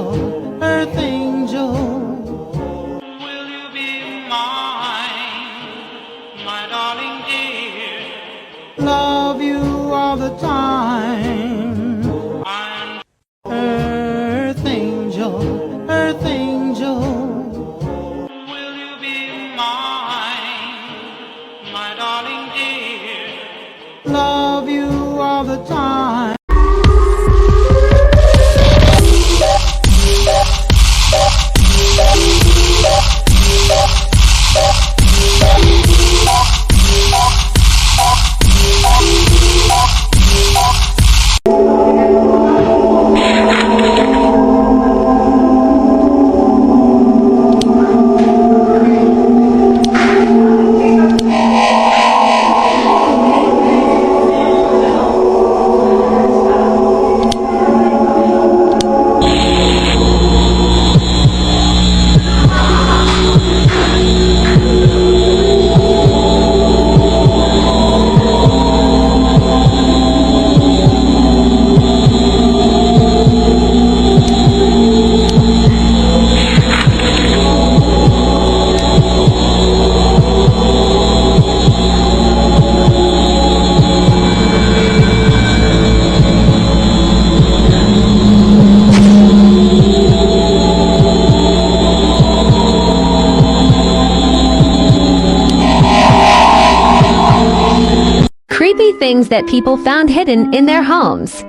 angel, earth angel. Will you be mine, my darling dear? Love you all the time. I'm Earth angel, earth angel. Will you be mine, my darling dear? Love you all the time. Creepy things that people found hidden in their homes.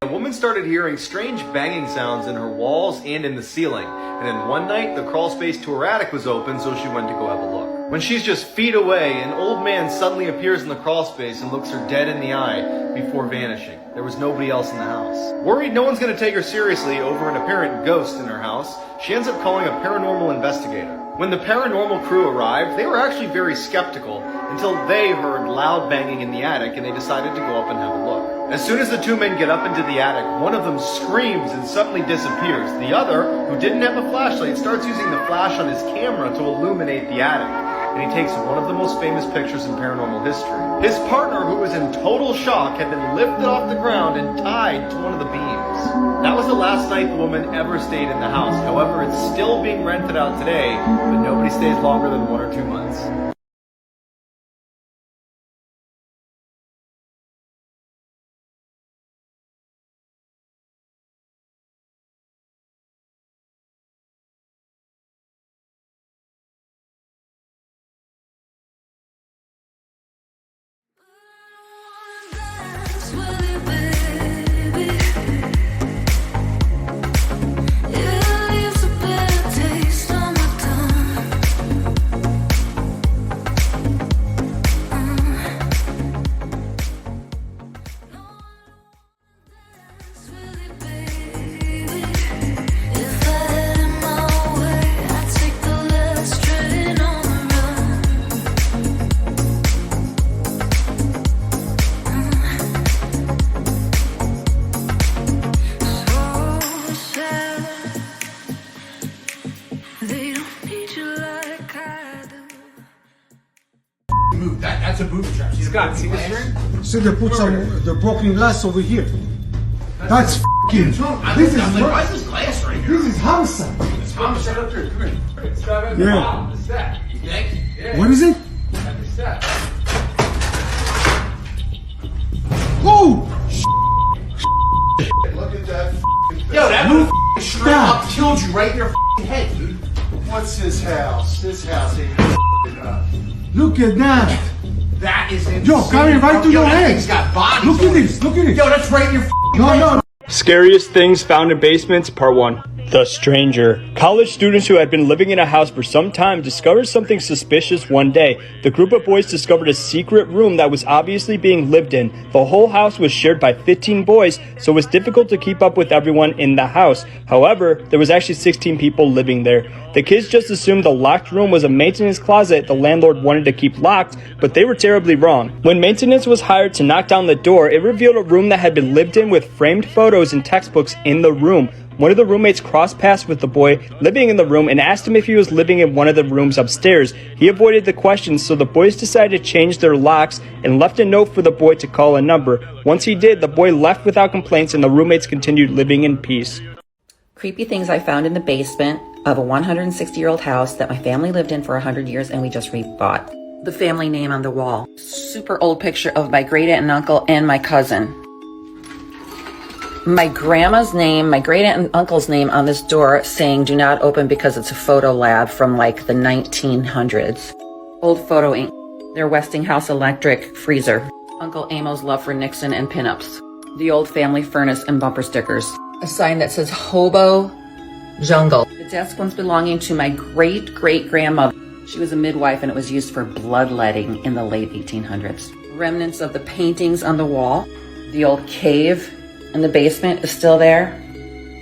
A woman started hearing strange banging sounds in her walls and in the ceiling, and then one night the crawl space to her attic was open, so she went to go have a look. When she's just feet away, an old man suddenly appears in the crawl space and looks her dead in the eye before vanishing. There was nobody else in the house. Worried no one's going to take her seriously over an apparent ghost in her house, she ends up calling a paranormal investigator. When the paranormal crew arrived, they were actually very skeptical until they heard loud banging in the attic and they decided to go up and have a look. As soon as the two men get up into the attic, one of them screams and suddenly disappears. The other, who didn't have a flashlight, starts using the flash on his camera to illuminate the attic. And he takes one of the most famous pictures in paranormal history. His partner, who was in total shock, had been lifted off the ground and tied to one of the beams. That was the last night the woman ever stayed in the house. However, it's still being rented out today, but nobody stays longer than 1 or 2 months. That's a booby trap. Scott, see the string? So they put the broken glass over here. That's f***ing. This is why is this glass right here? This is homicide. It's homicide up there. Come here. It's got at the Yeah. bottom of the set. You think? Yeah, What is it? at the set. Oh! Look at that. Yo, that move straight up killed you right in your head, dude. What's this house? This house ain't enough. Look at that. That is insane. Yo, coming right to Yo, your that head. thing's got bodies. Look at on it. this. Look at it. Yo, that's right in your No, no. Scariest things found in basements, part 1. The Stranger. College students who had been living in a house for some time discovered something suspicious one day. The group of boys discovered a secret room that was obviously being lived in. The whole house was shared by 15 boys, so it was difficult to keep up with everyone in the house. However, there was actually 16 people living there. The kids just assumed the locked room was a maintenance closet the landlord wanted to keep locked, but they were terribly wrong. When maintenance was hired to knock down the door, it revealed a room that had been lived in with framed photos and textbooks in the room. One of the roommates crossed paths with the boy living in the room and asked him if he was living in one of the rooms upstairs. He avoided the questions, so the boys decided to change their locks and left a note for the boy to call a number. Once he did, the boy left without complaints and the roommates continued living in peace. Creepy things I found in the basement of a 160-year-old house that my family lived in for 100 years and we just rebought. The family name on the wall. Super old picture of my great aunt and uncle and my cousin. My grandma's name, my great aunt and uncle's name on this door saying do not open because it's a photo lab from like the 1900s. Old photo ink. Their Westinghouse electric freezer. Uncle Amo's love for Nixon and pinups. The old family furnace and bumper stickers. A sign that says Hobo Jungle. The desk once belonging to my great-great-grandmother. She was a midwife and it was used for bloodletting in the late 1800s. Remnants of the paintings on the wall. The old cave in the basement is still there.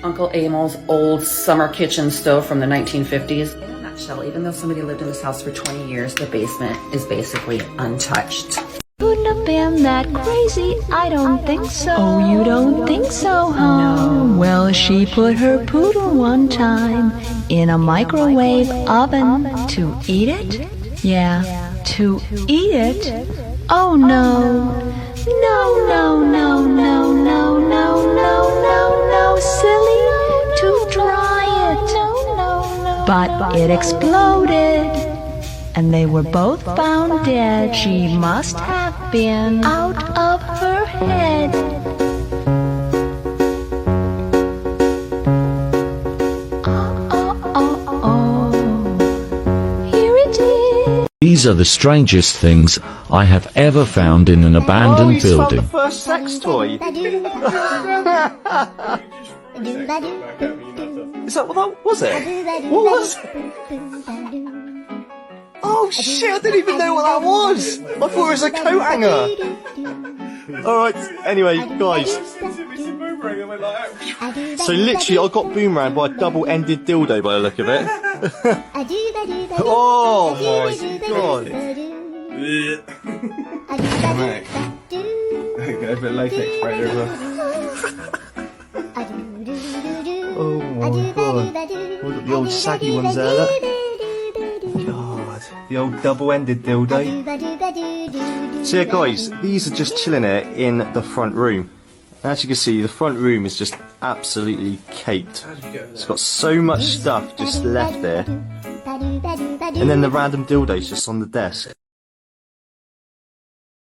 Uncle Amo's old summer kitchen stove from the 1950s. In a nutshell, even though somebody lived in this house for 20 years, the basement is basically untouched. Couldn't have been that crazy, I don't think so. Oh, you don't think so, huh? No. Well, she put her poodle one time in a microwave oven to eat it? Yeah, to eat it? Oh, no. No, no, no, no, no, no, no, no, no, silly, to dry it. But it exploded, and they were both found dead. She must have been out of her head. Here it is. These are the strangest things I have ever found in an abandoned building. The first sex toy. Is that what that was? It? What was it? Oh shit! I didn't even know what that was. I thought it was a coat hanger. All right. Anyway, guys. So literally, I got boomeranged by a double-ended dildo by the look of it. Oh my god. Right. Okay, a bit latex right over. Oh my god. Look at the old saggy ones there, look. God, the old double-ended dildo. So yeah guys, these are just chilling here in the front room. As you can see, the front room is just absolutely caked. It's got so much stuff just left there. And then the random dildo's just on the desk.